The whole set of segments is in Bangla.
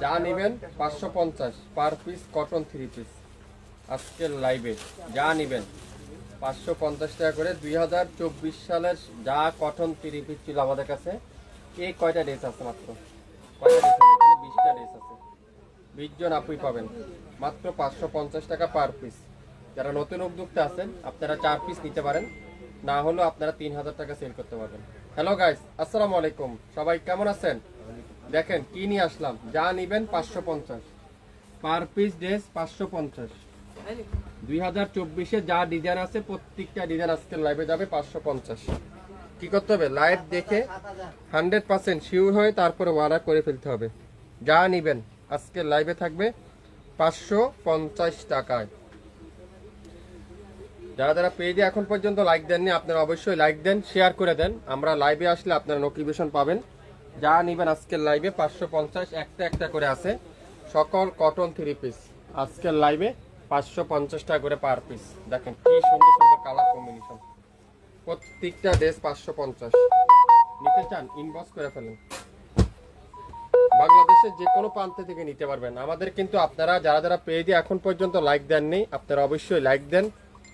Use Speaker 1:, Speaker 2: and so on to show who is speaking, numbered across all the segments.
Speaker 1: যা নিবেন 550 পার পিস কটন 3 পিস। আজকের লাইভে যা নিবেন 550 টাকা করে। 2024 সালের যা কটন 3 পিস ছিল আমাদের কাছে, এই কয়টা ড্রেস আছে মাত্র, কয়টা ড্রেস আছে এখানে? 20টা ড্রেস আছে, 20 জন আপুই পাবেন মাত্র 550 টাকা পার পিস। যারা নতুন উদ্যোক্তা আছেন আপনারা 4 পিস নিতে পারেন, না হলেও আপনারা 3000 টাকা সেল করতে পারবেন। হ্যালো গাইস, আসসালামু আলাইকুম, সবাই কেমন আছেন? দেখেন কি নিয়ে আসলাম, যা নিবেন 550 পার পিস ড্রেস 550। 2024-এ যা ডিজাইন আছে প্রত্যেকটা ডিজাইন আজকের লাইভে যাবে 550। কি করতে হবে? লাইভ দেখে 100% শিওর হয়ে তারপরে অর্ডার করে ফেলতে হবে। যা নিবেন আজকের লাইভে থাকবে 550 টাকায়। যারা যারা পেজে এখন পর্যন্ত লাইক দেননি আপনারা অবশ্যই লাইক দেন, শেয়ার করে দেন। আমরা লাইভে আসলে আপনারা নোটিফিকেশন পাবেন। যা নিবেন আজকের লাইভে 550, একটা একটা করে আছে সকল কটন 3 পিস। আজকের লাইভে 550 টাকা করে পার পিস। দেখেন কি সুন্দর সুন্দর কালার কম্বিনেশন, প্রত্যেকটা ড্রেস 550। নিতে চান ইনবক্স করে ফেলেন, বাংলাদেশের যে কোনো প্রান্ত থেকে নিতে পারবেন। আমাদের কিন্তু আপনারা যারা যারা পেজে এখন পর্যন্ত লাইক দেননি আপনারা অবশ্যই লাইক দেন,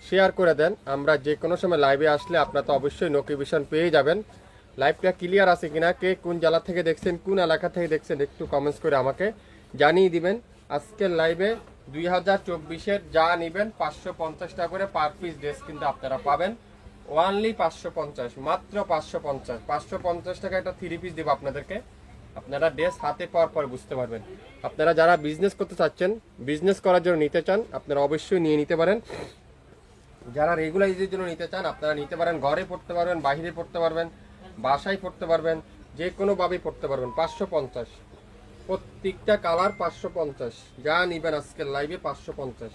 Speaker 1: শেয়ার করে দেন। আমরা যে কোনো সময় লাইভে আসলে আপনারা তো অবশ্যই নোটিফিকেশন পেয়ে যাবেন। লাইভটা ক্লিয়ার আছে কিনা, কে কোন জেলা থেকে দেখছেন, কোন এলাকা থেকে দেখছেন একটু কমেন্টস করে আমাকে জানিয়ে দিবেন। আজকের লাইভে 2024-এর যা নেবেন 550 টাকা করে পার পিস ড্রেস কিন্তু আপনারা পাবেন। ওয়ানলি 550, মাত্র 550। 550 টাকা একটা 3 পিস দেবো আপনাদেরকে, আপনারা ড্রেস হাতে পাওয়ার পর বুঝতে পারবেন। আপনারা যারা বিজনেস করতে চাচ্ছেন, বিজনেস করার জন্য নিতে চান আপনারা অবশ্যই নিয়ে নিতে পারেন। যারা রেগুলার ইউজের জন্য নিতে চান আপনারা নিতে পারেন, ঘরে পড়তে পারবেন, বাইরে পড়তে পারবেন, বাসায় পড়তে পারবেন, যে কোনোভাবেই পড়তে পারবেন। 550, প্রত্যেকটা কালার 550। যা নিবেন আজকের লাইভে 550।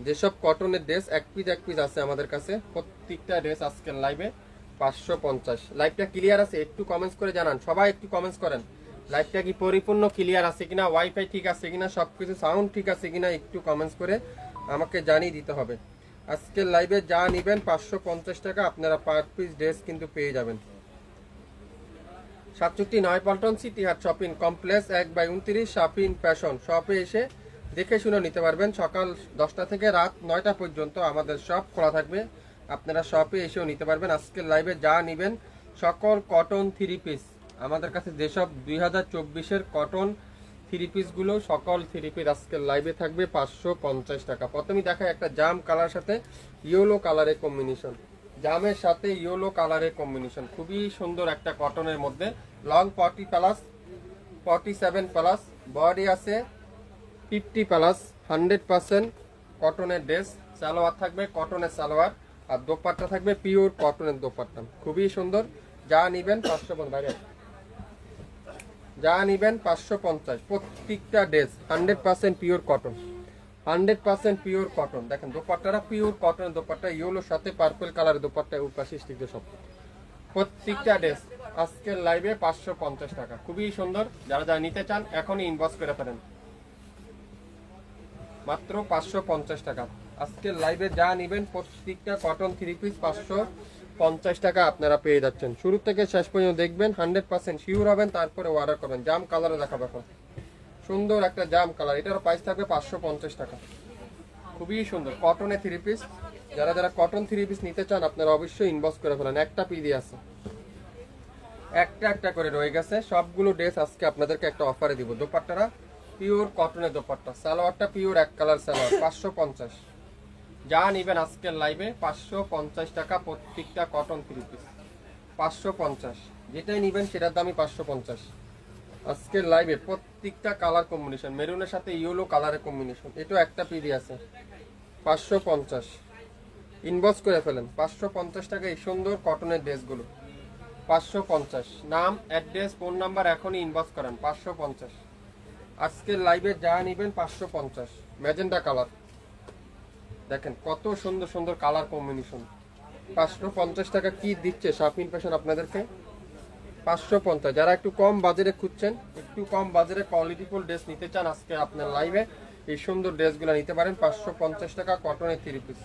Speaker 1: যেসব কটনের ড্রেস এক পিস আছে আমাদের কাছে, প্রত্যেকটা ড্রেস আজকের লাইভে 550। লাইভটা ক্লিয়ার আছে? একটু কমেন্টস করে জানান, সবাই একটু কমেন্টস করেন লাইভটা কি পরিপূর্ণ ক্লিয়ার আছে কিনা, ওয়াইফাই ঠিক আছে কিনা, সবকিছু সাউন্ড ঠিক আছে কিনা একটু কমেন্টস করে আমাকে জানিয়ে দিতে হবে। আজকের লাইভে যা নিবেন 550 টাকা আপনারা পার পিস ড্রেস কিন্তু পেয়ে যাবেন। 67 নয়াপল্টন সিটি হাট শপিং কমপ্লেক্স 1/29 শপিং ফ্যাশন শপে এসে দেখে শুনে নিতে পারবেন। সকাল 10টা থেকে রাত 9টা পর্যন্ত আমাদের শপ খোলা থাকবে, আপনারা শপে এসেও নিতে পারবেন। আজকের লাইভে যা নিবেন সকল কটন 3 পিস আমাদের কাছে, যেসব 2024-এর কটন 3 পিসগুলো সকল 3 পিস আজকের লাইভে থাকবে 550 টাকা। প্রথমেই দেখায় একটা জাম কালার সাথে ইয়েলো কালারের কম্বিনেশন, জামের সাথে ইয়েলো কালারের কম্বিনেশন, খুবই সুন্দর একটা কটনের মধ্যে। লং 40 প্লাস, 47 প্লাস, বডি আছে 50 প্লাস, 100% কটনের ড্রেস। সালোয়ার থাকবে কটনের সালোয়ার, আর দোপাট্টা থাকবে পিওর কটনের দোপাট্টা, খুবই সুন্দর। যা নিবেন 550 বাইরে, যা নিবেন 550। প্রত্যেকটা dress 100% pure cotton, 100% pure cotton. দেখেন দোপাট্টাটা পিওর কটনের দোপাট্টা, ইয়েলোর সাথে পার্পল কালারের দোপাট্টা, উপাশি স্টিকদের সব। প্রত্যেকটা ড্রেস আজকের লাইভে 550 টাকা, খুবই সুন্দর। যারা যারা নিতে চান এখনই ইনবক্স করে ফেলেন, মাত্র 550 টাকা। আজকের লাইভে যা নিবেন প্রত্যেকটা কটন 3 পিস 550 টাকা আপনারা পেয়ে যাচ্ছেন। শুরু থেকে শেষ পর্যন্ত দেখবেন, 100% শিওর হবেন, তারপরে অর্ডার করবেন। জাম কালারে দেখাবো এখন, সুন্দর একটা জাম কালার, এটার প্রাইস থাকবে 550 টাকা, খুবই সুন্দর কটনের 3 পিস। যারা যারা কটন 3 পিস নিতে চান আপনারা অবশ্যই ইনবক্স করে ফেলেন। একটা পিডি আছে, একটা একটা করে রয়ে গেছে, সবগুলো ড্রেস আজকে আপনাদেরকে একটা অফারে দিব। দোপাট্টাটা পিওর কটনের দোপাট্টা, সালোয়ারটা পিওর এক কালার সালোয়ার, 550। যা নিবেন আজকের লাইভে 550 টাকা, প্রত্যেকটা কটন 3 পিস 550। যেটাই নিবেন সেটার দামই 550। আজকের লাইভে প্রত্যেকটা কালার কম্বিনেশন, মেরুনের সাথে ইয়েলো কালারের কম্বিনেশন, এটাও একটা পিডি আছে 550। ইনবক্স করে ফেলেন, 550 টাকা এই সুন্দর কটনের ড্রেসগুলো 550। নাম, অ্যাড্রেস, ফোন নাম্বার এখনই ইনবক্স করেন, 550। আজকের লাইভে যা নিবেন 550। ম্যাজেন্টা কালার, দেখেন কত সুন্দর সুন্দর কালার কম্বিনেশন। 550 টাকা কি দিচ্ছে শপিং ফ্যাশন আপনাদেরকে, 550। যারা একটু কম বাজারে খুঁজছেন, একটু কম বাজারে কোয়ালিটিফুল ড্রেস নিতে চান, আজকে আপনার লাইভে এই সুন্দর ড্রেসগুলো নিতে পারেন। 550 টাকা কটনের 3 পিস,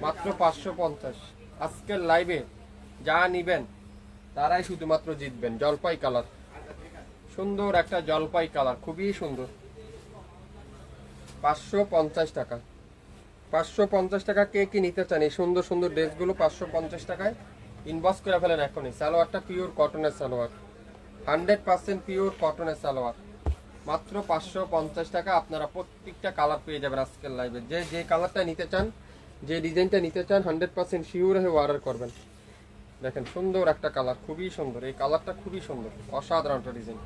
Speaker 1: মাত্র 550। আজকের লাইভে যা নিবেন তারাই শুধুমাত্র জিতবেন। জলপাই কালার, সুন্দর একটা জলপাই কালার, খুবই সুন্দর। 550 টাকা, 550 টাকা। কে কি নিতে চান এই সুন্দর সুন্দর ড্রেসগুলো 550 টাকায় ইনবক্স করে ফেলেন এখনই। সালোয়ারটা পিওর কটনের সালোয়ার, 100% পিওর কটনের সালোয়ার, মাত্র 550 টাকা। আপনারা প্রত্যেকটা কালার পেয়ে যাবেন আজকের লাইভে। যে কালারটা নিতে চান, যে ডিজাইনটা নিতে চান 100% শিওর হয়ে অর্ডার করবেন। দেখেন সুন্দর একটা কালার, খুবই সুন্দর। এই কালারটা খুবই সুন্দর, অসাধারণ একটা ডিজাইন,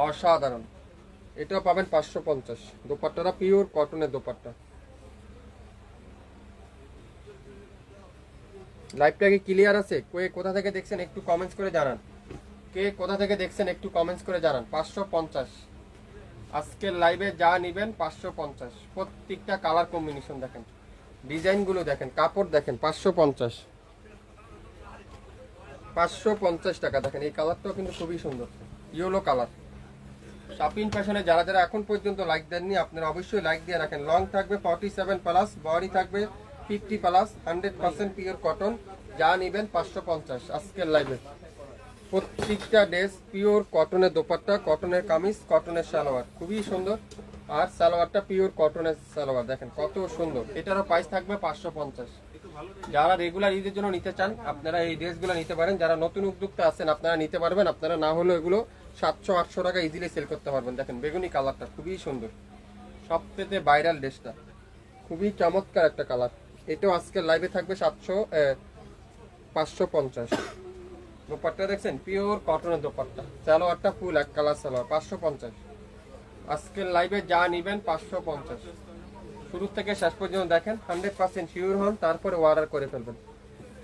Speaker 1: অসাধারণ। এটাও পাবেন 550। দোপাট্টাটা পিওর কটনের দোপাট্টা। লাইভটা কি ক্লিয়ার আছে? কে কোথা থেকে দেখছেন একটু কমেন্টস করে জানান। কে কোথা থেকে দেখছেন একটু কমেন্টস করে জানান। 550 আজকের লাইভে যা নিবেন 550। প্রত্যেকটা কালার কম্বিনেশন দেখেন, ডিজাইনগুলো দেখেন, কাপড় দেখেন। 550, 550 টাকা। দেখেন এই কালারটাও কিন্তু খুবই সুন্দর, ইয়েলো কালার। শপিং ফ্যাশনে যারা যারা এখন পর্যন্ত লাইক দেননি, আপনারা অবশ্যই লাইক দিয়ে রাখেন। লং থাকবে 47+, বডি থাকবে 50+, 100% পিওর কটন। যা নিবেন 550 আজকের লাইভে। প্রত্যেকটা ড্রেস পিওর কটনের দোপাট্টা, কটনের কামিজ, কটনের সালোয়ার, খুবই সুন্দর। আর সালোয়ারটা পিওর কটনের সালোয়ার, দেখেন কত সুন্দর। এটারও প্রাইস থাকবে 550। যারা রেগুলার ঈদের জন্য নিতে চান আপনারা এই ড্রেসগুলো নিতে পারেন। যারা নতুন উদ্যোক্তা আছেন আপনারা নিতে পারবেন। আপনারা না হলেও এগুলো 700-800 টাকা ইজিলি সেল করতে পারবেন। দেখেন বেগুনি কালারটা খুবই সুন্দর, সবথেকে ভাইরাল ড্রেসটা, খুবই চমৎকার একটা কালার। এটাও আজকের লাইভে থাকবে 550। দোপাট্টা দেখছেন পিওর কটনের দোপাট্টা, সালোয়ারটা ফুল এক কালার সালোয়ার, 550। আজকের লাইভে যা নিবেন 550। শুরু থেকে শেষ পর্যন্ত দেখেন, 100% শিওর হন, তারপরে অর্ডার করে ফেলবেন।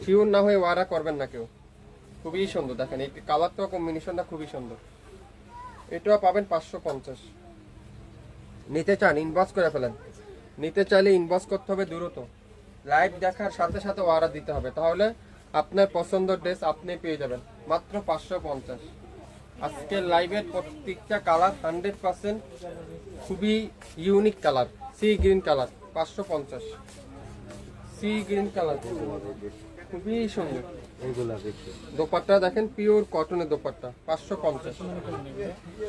Speaker 1: শিওর না হয়ে অর্ডার করবেন না কেউ। খুবই সুন্দর দেখেন এই কালারটা, কম্বিনেশনটা খুবই সুন্দর। এটাও পাবেন 550। নিতে চান ইনবক্স করে ফেলেন। নিতে চাইলে ইনবক্স করতে হবে দ্রুত, লাইভ দেখার সাথে সাথে অর্ডার দিতে হবে, তাহলে আপনার পছন্দের ড্রেস আপনি পেয়ে যাবেন মাত্র 550। আজকের লাইভের প্রত্যেকটা কালার 100% খুবই unique colour. Sea green colour 550, sea green colour খুবই সুন্দর। দোপাট্টা দেখেন পিওর কটনের দোপাট্টা, 550।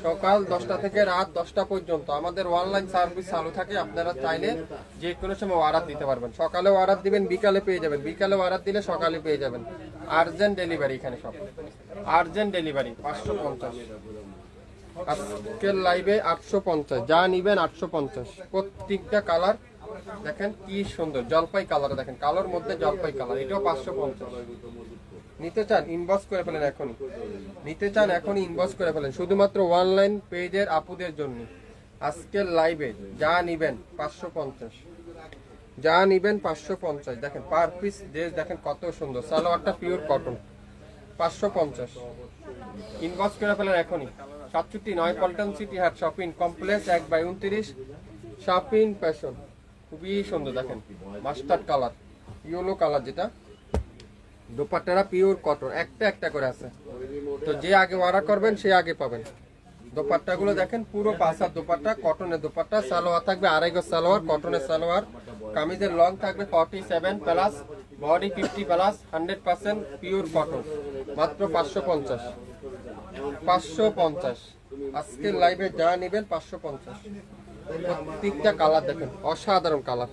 Speaker 1: সকাল 10টা থেকে রাত 10টা পর্যন্ত আমাদের অনলাইন সার্ভিস চালু থাকে। আপনারা চাইলে যে কোনো সময় অর্ডার দিতে পারবেন। সকালে অর্ডার দিবেন, বিকালে পেয়ে যাবেন। বিকালে অর্ডার দিলে সকালে পেয়ে যাবেন। আর্জেন্ট ডেলিভারি, এখানে সব আর্জেন্ট ডেলিভারি। 550 আজকের লাইভে 850। যা নিবেন 850। প্রত্যেকটা কালার দেখেন কি সুন্দর, জলপাই কালার দেখেন, কালোর মধ্যে জলপাই কালার। এটাও 550। নিতে চান ইনবক্স করে ফেলেন এখনই। নিতে চান এখনই ইনবক্স করে ফেলেন, শুধুমাত্র অনলাইন পেজের আপুদের জন্য। আজকের লাইভে যা নিবেন 550, যা নিবেন 550। দেখেন পার পিস ড্রেস দেখেন কত সুন্দর, সালোয়ারটা পিওর কটন, 550। ইনবক্স করে ফেলেন এখনই। 67 পল্টন সিটি হাট শপিং কমপ্লেক্স 1/29 শপিং ফ্যাশন। খুবই সুন্দর দেখেন, মাস্টার্ড কালার, ইয়েলো কালার যেটা। দোপাট্টাটা পিওর কটন, একটা একটা করে আছে। তো যে আগে অর্ডার করবেন সে আগে পাবেন। দোপাট্টাগুলো দেখেন পুরো পাঁচার দোপাট্টা, কটনের দোপাট্টা। সালোয়ার থাকবে 2.5 গজ সালোয়ার, কটনের সালোয়ার। কামিজের লং থাকবে 47+, বডি 50+, 100% পিওর কটন, মাত্র 550। 550 আজকের লাইভে যা নেবেন 550। প্রত্যেকটা কালার দেখেন অসাধারণ কালার,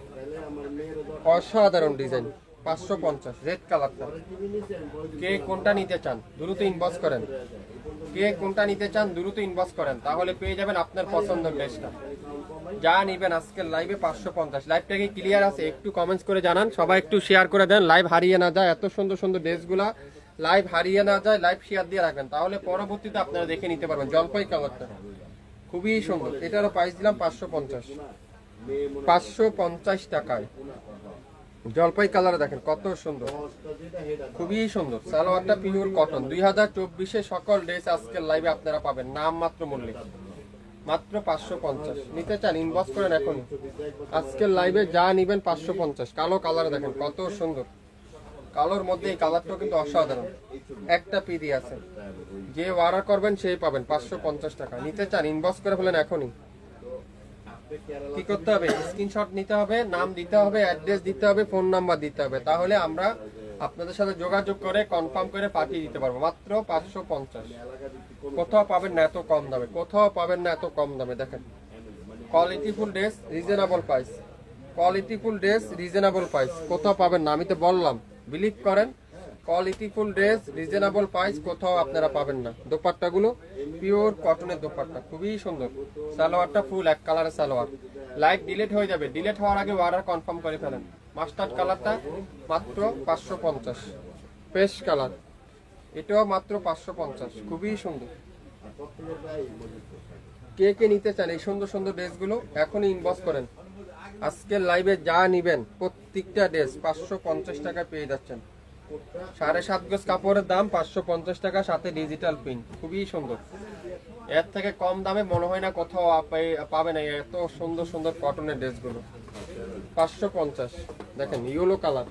Speaker 1: অসাধারণ ডিজাইন। 550 রেড কালারটা। কে কোনটা নিতে চান দ্রুত ইনবক্স করেন। কে কোনটা নিতে চান দ্রুত ইনবক্স করেন, তাহলে পেয়ে যাবেন আপনার পছন্দের ড্রেসটা। যা নিবেন আজকের লাইভে 550। লাইভটা কি ক্লিয়ার আছে? একটু কমেন্টস করে জানান। সবাই একটু শেয়ার করে দেন, লাইভ হারিয়ে না যায়। এত সুন্দর সুন্দর ড্রেসগুলা লাইভ হারিয়ে না যায়, লাইভ শেয়ার দিয়ে রাখবেন, তাহলে পরবর্তীতে আপনারা দেখে নিতে পারবেন। জলপাই কালারটা খুবই সুন্দর। এটারও প্রাইস দিলাম 550। 550 টাকায় জলপাই কালার দেখেন কত সুন্দর, খুবই সুন্দর। সালোয়ারটা পিওর কটন। 2024 সকল ড্রেস আজকের লাইভে আপনারা পাবেন নাম মাত্র মূল্যে, মাত্র 550। নিতে চান ইনবক্স করেন এখনই। আজকের লাইভে যা নিবেন 550। কালো কালার দেখেন কত সুন্দর, কালোর মধ্যে এই কালারটাও কিন্তু অসাধারণ। একটা পিডি আছে, যে অর্ডার করবেন সেই পাবেন 550 টাকা। নিতে চান ইনবক্স করে ফেলেন এখনই। কি করতে হবে? স্ক্রিনশট নিতে হবে, নাম দিতে হবে, অ্যাড্রেস দিতে হবে, ফোন নাম্বার দিতে হবে, তাহলে আমরা আপনাদের সাথে যোগাযোগ করে কনফার্ম করে পাঠিয়ে দিতে পারবো মাত্র 550। কোথাও পাবেন না এত কম দামে, কোথাও পাবেন না এত কম দামে। দেখেন কোয়ালিটিফুল ড্রেস, রিজনেবল প্রাইস, কোয়ালিটিফুল ড্রেস রিজনেবল প্রাইস, কোথাও পাবেন না। আমি তো বললাম, বিলিভ করেন, কোয়ালিটিফুল ড্রেস রিজনেবল প্রাইস কোথাও আপনারা পাবেন না। দোপাট্টাগুলো পিওর কটনের দোপাট্টা, খুবই সুন্দর। সালোয়ারটা ফুল এক কালারের সালোয়ার। লাইট ডিলিট হয়ে যাবে, ডিলিট হওয়ার আগে অর্ডার কনফার্ম করে ফেলেন। মাস্টার্ড কালারটা মাত্র 550, পেস্ট কালার এটাও মাত্র 550, খুবই সুন্দর। কে কে নিতে চান এই সুন্দর সুন্দর ড্রেসগুলো এখনই ইনবক্স করেন। আজকের লাইভে যা নিবেন প্রত্যেকটা ড্রেস 550 টাকা পেয়ে যাচ্ছেন। 7.5 গজ কাপড়ের দাম 550 টাকা, সাথে ডিজিটাল প্রিন্ট, খুবই সুন্দর। এর থেকে কম দামে মনে হয় না কোথাও পাবেন এত সুন্দর সুন্দর কটনের ড্রেসগুলো। 550। দেখেন ইয়েলো কালার,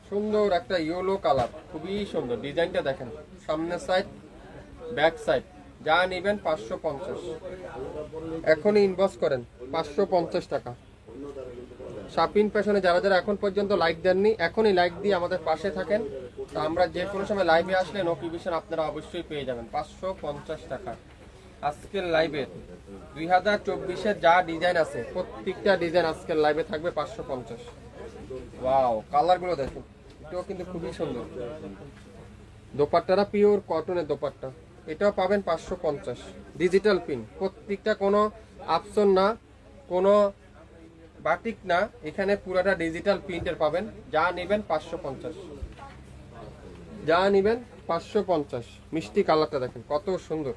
Speaker 1: সুন্দর একটা ইয়েলো কালার, খুবই সুন্দর। ডিজাইনটা দেখেন, সামনের সাইড ব্যাক সাইড, যা নিবেন 550। এখনই ইনবক্স করেন, 550 টাকা। শাপিং ফ্যাশনে যারা যারা এখন পর্যন্ত লাইক দেননি, এখনই লাইক দিয়ে আমাদের পাশে থাকেন। তা আমরা যে কোনো সময় লাইভে আসলে নোটিফিকেশন আপনারা অবশ্যই পেয়ে যাবেন। 550 টাকা আজকের লাইভে 2024-এর যা ডিজাইন আছে প্রত্যেকটা ডিজাইন আজকের লাইভে থাকবে 550। ওয়াও, কালারগুলো দেখুন, এটাও কিন্তু খুবই সুন্দর। দোপাট্টাটা পিওর কটনের দোপাট্টা, এটাও পাবেন 550। ডিজিটাল প্রিন্ট, প্রত্যেকটা কোনো অপশন না, কোনো বাটিক না, এখানে পুরোটা ডিজিটাল প্রিন্টের পাবেন। যা নেবেন 550, যা নেবেন 550। মিষ্টি কালারটা দেখেন কত সুন্দর,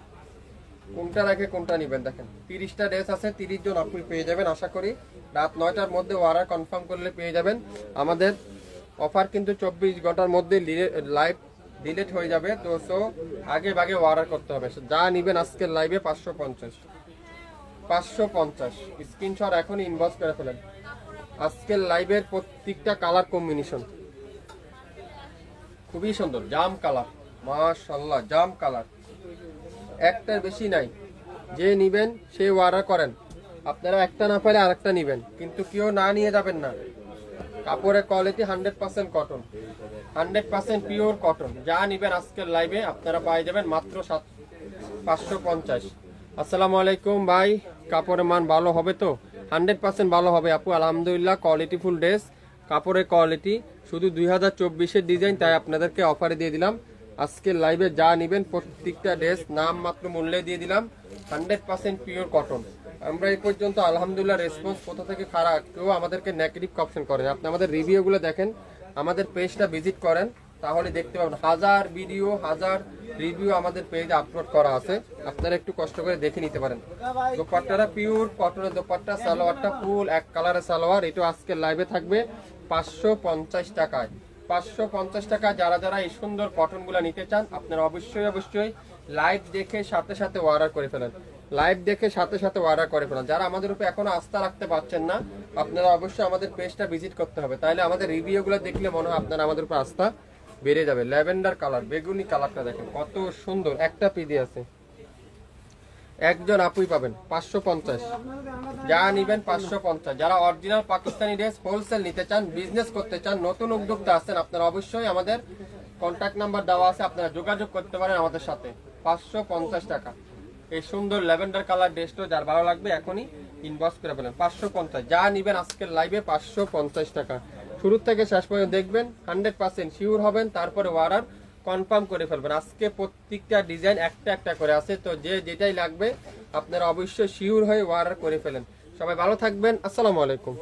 Speaker 1: কোনটা রেখে কোনটা নেবেন। দেখেন 30টা ড্রেস আছে, 30 জন আপনি পেয়ে যাবেন। আশা করি রাত 9টার মধ্যে অর্ডার কনফার্ম করলে পেয়ে যাবেন। আমাদের অফার কিন্তু 24 ঘন্টার মধ্যে লাইভ ডিলিট হয়ে যাবে, তো আগে ভাগে অর্ডার করতে হবে। যা নেবেন আজকের লাইভে 550, 550। স্ক্রিনশট এখনই ইনবক্স করে ফেলেন। আজকের লাইভের প্রত্যেকটা কালার কম্বিনেশন খুবই সুন্দর। জাম কালার, মাশাআল্লাহ, জাম কালার একটার বেশি নাই। যে নিবেন সে অর্ডার করেন। আপনারা একটা না পারে আরেকটা নিবেন, কিন্তু কেউ না নিয়ে যাবেন না। কাপড়ের কোয়ালিটি 100% কটন, 100% পিওর কটন। যা নিবেন আজকের লাইভে আপনারা পাই যাবেন মাত্র 550। আসসালামু আলাইকুম ভাই, কাপড়ের মান ভালো হবে তো? 100% ভালো হবে আপু, আলহামদুলিল্লাহ। কোয়ালিটিফুল ড্রেস, কাপড়ের কোয়ালিটি, শুধু 2024-এর ডিজাইন, তাই আপনাদেরকে অফারে দিয়ে দিলাম। আজকের লাইভে যা নেবেন প্রত্যেকটা ড্রেস নাম মাত্র মূল্যে দিয়ে দিলাম। 100% পিওর কটন। আমরা এই পর্যন্ত আলহামদুলিল্লাহ রেসপন্স কোথা থেকে খারাপ, কেউ আমাদেরকে নেগেটিভ অপশন করেন। আপনি আমাদের রিভিউগুলো দেখেন, আমাদের পেজটা ভিজিট করেন, তাহলে দেখতে পাবেন হাজার ভিডিও, হাজার রিভিউ আমাদের পেজে আপলোড করা আছে। আপনারা একটু কষ্ট করে দেখে নিতে পারেন। দোপাট্টাটা পিওর কটনের দোপাট্টা, সালোয়ারটা ফুল এক কালারের সালোয়ার। এটা আজকের লাইভে থাকবে 550 টাকায়। 550 টাকা। যারা যারা এই সুন্দর কটনগুলো নিতে চান আপনারা অবশ্যই লাইভ দেখে সাথে সাথে অর্ডার করে ফেলেন। লাইভ দেখে সাথে সাথে অর্ডার করে ফেলেন। যারা আমাদের উপর এখনো আস্থা রাখতে পারছেন না, আপনারা অবশ্যই আমাদের পেজটা ভিজিট করতে হবে। তাহলে আমাদের রিভিউগুলো দেখলে মনে হয় আপনারা আমাদের উপর আস্থা বেড়ে যাবে। ল্যাভেন্ডার কালার, বেগুনি কালারটা দেখেন কত সুন্দর। একটা পিডি আছে, একজন আপুই পাবেন 550। যা নিবেন 550। যারা অরিজিনাল পাকিস্তানি ড্রেস হোলসেল নিতে চান, বিজনেস করতে চান, নতুন উদ্যোক্তা আছেন, আপনারা অবশ্যই আমাদের কন্ট্যাক্ট নাম্বার দেওয়া আছে, আপনারা যোগাযোগ করতে পারেন আমাদের সাথে। 550 টাকা এই সুন্দর ল্যাভেন্ডার কালার ড্রেসটা যার ভালো লাগবে এখনই ইনবক্স করে বলেন। 550। যা নিবেন আজকের লাইভে 550 টাকা। শুরু থেকে শেষ পর্যন্ত দেখবেন, 100% শিওর হবেন, তারপরে অর্ডার কনফার্ম করে ফেলবেন। আজকে প্রত্যেকটা ডিজাইন একটা একটা করে আছে, তো যে যেটাই লাগবে আপনারা অবশ্যই শিওর হয়ে অর্ডার করে ফেলেন। সবাই ভালো থাকবেন, আসসালামু আলাইকুম।